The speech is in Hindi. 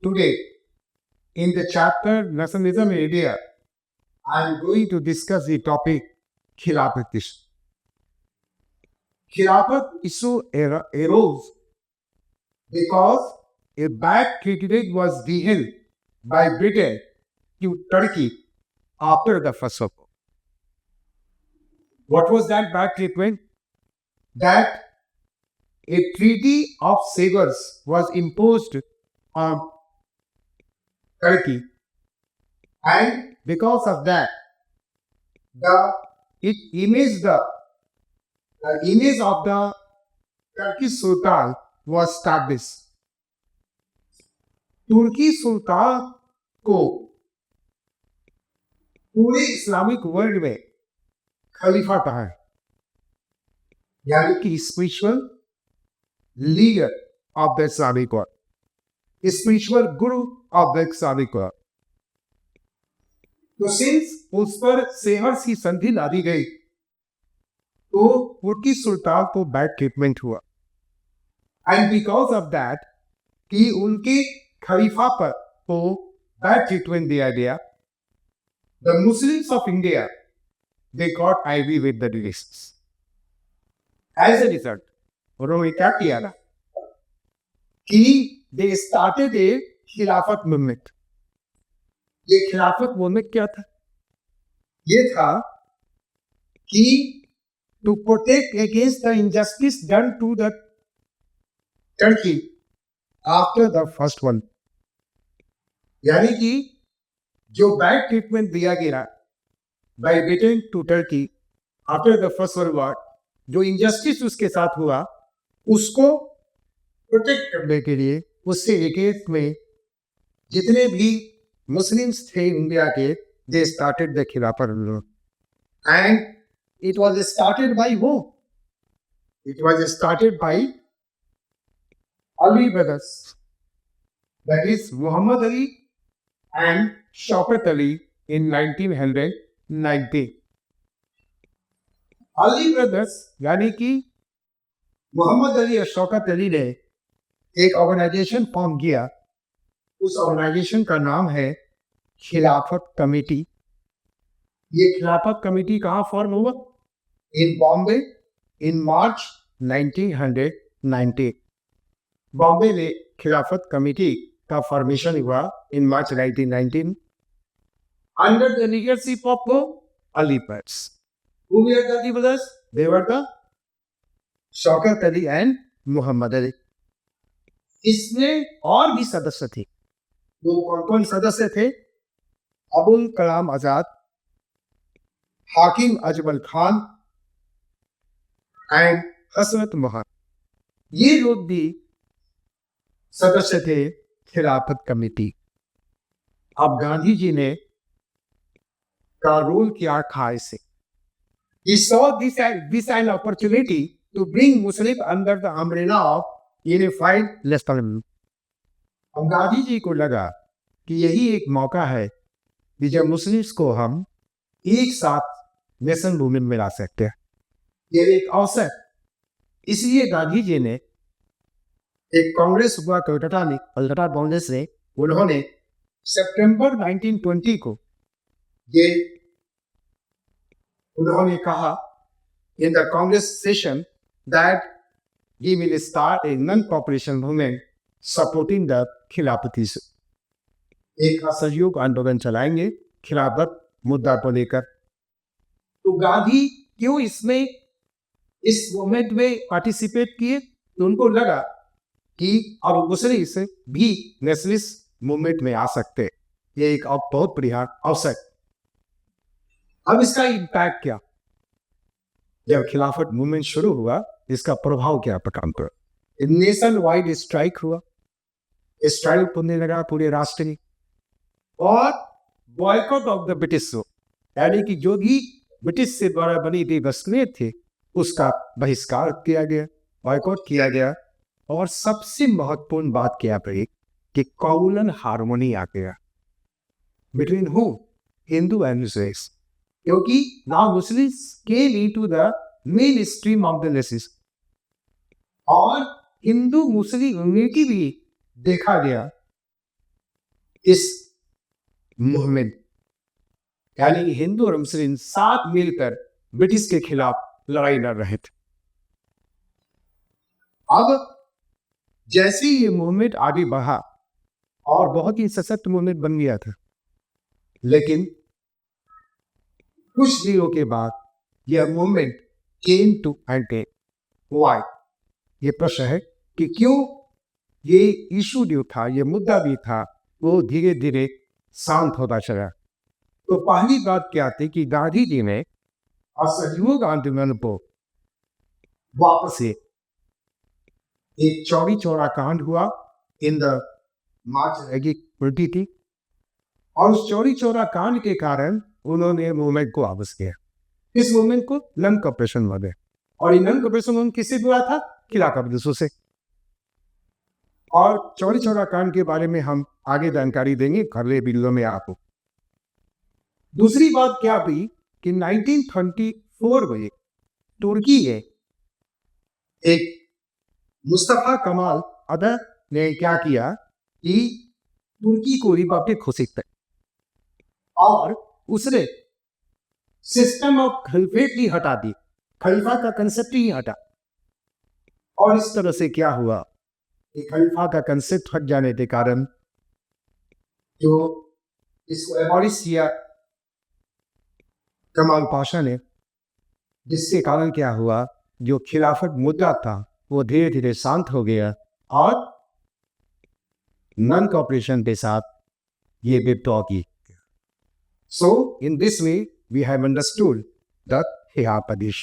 Today, in the chapter Nationalism in India, I am going to discuss the topic Khilafat issue. Khilafat issue arose because a bad treaty was dealt by Britain to Turkey after the First World War. What was that bad treatment? That a treaty of Sevres was imposed on Turkey, and because of that, the image of the Turkish Sultan was established. तुर्की सुल्तान को पूरे इस्लामिक वर्ल्ड में खलीफा कहा है, यानी कि spiritual leader of the Islamic world, spiritual Guru of the Islamic world. तो सिंस उस पर सेवर्स की संधि ला दी गई तो तुर्की सुल्तान को बैड ट्रीटमेंट हुआ. एंड बिकॉज ऑफ दैट कि उनके खलीफा पर को बैड ट्रीटमेंट दिया गया, the Muslims of India they got आईवी with the deletions. As a result उन्होंने क्या किया ना कि दे स्टार्टेड ए खिलाफत मूवमेंट. ये खिलाफत मूवमेंट क्या था? ये था कि to protect against the injustice done to the Turkey after the first world. यानी कि जो बैड ट्रीटमेंट दिया गया by Britain to Turkey after the first world war, जो इंजस्टिस उसके साथ हुआ, उसको प्रोटेक्ट करने के लिए उससे अगेंस्ट में जितने भी मुस्लिम्स थे इंडिया के, दे स्टार्टेड द खिलाफत आंदोलन. And it was started by who? It was started by Ali brothers, that is Mohammed Ali and Shaukat Ali in 1990. Ali brothers यानी कि मोहम्मद अली और शौकत अली ने एक ऑर्गेनाइजेशन फॉर्म किया. उस ऑर्गेनाइजेशन का नाम है खिलाफत कमेटी. ये खिलाफत कमेटी कहाँ फॉर्म हुआ? इन बॉम्बे इन मार्च 1990. बॉम्बे में खिलाफत कमेटी का फॉर्मेशन हुआ इन मार्च 1919 under the leadership of Ali brothers. Who were the Ali brothers? They were the Shaukat Ali and Muhammad Ali. इसमें और भी सदस्य थे. वो कौन कौन सदस्य थे? अबुल कलाम आजाद, हाकिम अजमल खान एंड हसरत मोहम्मद. ये लोग भी सदस्य थे खिलाफत कमेटी. अब गांधी जी ने का रोल किया था इसे. He saw this an opportunity to bring Muslims under the umbrella of unified nationalism. अब गांधी जी को लगा कि यही एक मौका है कि जब मुस्लिम्स को हम एक साथ नेशन मूवमेंट में ला सकते हैं. ये एक अवसर. इसलिए गांधी जी ने एक कांग्रेस हुआ कलकत्ता में, कलकत्ता कांग्रेस से उन्होंने सितंबर 1920 को ये उन्होंने कहा in the Congress session that he will start a non cooperation movement supporting the खिलाफत इशू. एक असहयोग आंदोलन चलाएंगे खिलाफत मुद्दा को लेकर. तो गांधी क्यों इसमें इस मूवमेंट में पार्टिसिपेट किए? तो उनको लगा कि अब मुस्लिम्स भी नेशनलिस्ट मूवमेंट में आ सकते. ये एक बहुत बढ़िया अवसर. अब इसका इम्पैक्ट क्या? जब खिलाफत मूवमेंट शुरू हुआ, इसका प्रभाव क्या प्रकार पर? नेशन वाइड स्ट्राइक हुआ. स्ट्राइक होने लगा पूरे राष्ट्र में. और बॉयकॉट ऑफ द ब्रिटिश, यानी कि जो भी ब्रिटिश से द्वारा बनी गई वस्तुएं थे उसका बहिष्कार किया गया, बॉयकॉट किया गया. और सबसे महत्वपूर्ण बात क्या पड़ी कि कॉमन हार्मोनी आ गया between who? Hindu and Muslims. क्योंकि now Muslims came into the mainstream of the nations. और हिंदू मुस्लिम यूनिटी भी देखा गया इस मूवमेंट, यानी कि हिंदू और मुस्लिम साथ मिलकर ब्रिटिश के खिलाफ लड़ाई लड़ रहे थे। अब जैसे ये मूवमेंट आगे बढ़ा और बहुत ही सशक्त मूवमेंट बन गया था, लेकिन कुछ दिनों के बाद यह movement came to end take. Why? ये प्रश्न है कि क्यों ये इशू जो था, ये मुद्दा भी था, वो धीरे धीरे शांत होता चला। तो पहली बात क्या थी कि गांधी जी ने असहयोग आंदोलन को वापस से एक चौरी चौरा कांड हुआ इन द मार्च उल्टी थी, और उस चौरी चौरा कांड के कारण उन्होंने मूवमेंट को वापस किया। इस मूवमेंट को लंग ऑपरेशन बोले, और ये लंग ऑपरेशन किससे हुआ था? खिलाफत प्रदेशों से। और चौरी चौरा कांड के बारे में हम आगे जानकारी देंगे अगले वीडियो में आपको। दूसरी बात क्या हुई कि 1934 में तुर्की के एक मुस्तफा कमाल अदर ने क्या किया कि तुर्की को रिपब्लिक घोषित कर, और उसने सिस्टम ऑफ खलीफेट ही हटा दी, खलीफा का कंसेप्ट ही हटा। और इस तरह से क्या हुआ कि खलीफा का कंसेप्ट हट जाने के कारण जो इसको एबॉलिश किया कमाल पाशा ने, जिसके कारण क्या हुआ, जो खिलाफत मुद्दा था वो धीरे धीरे शांत हो गया और नॉन कॉपरेशन के साथ ये विद्रोह की। So in this way we have understood the हिजाब प्रदेश।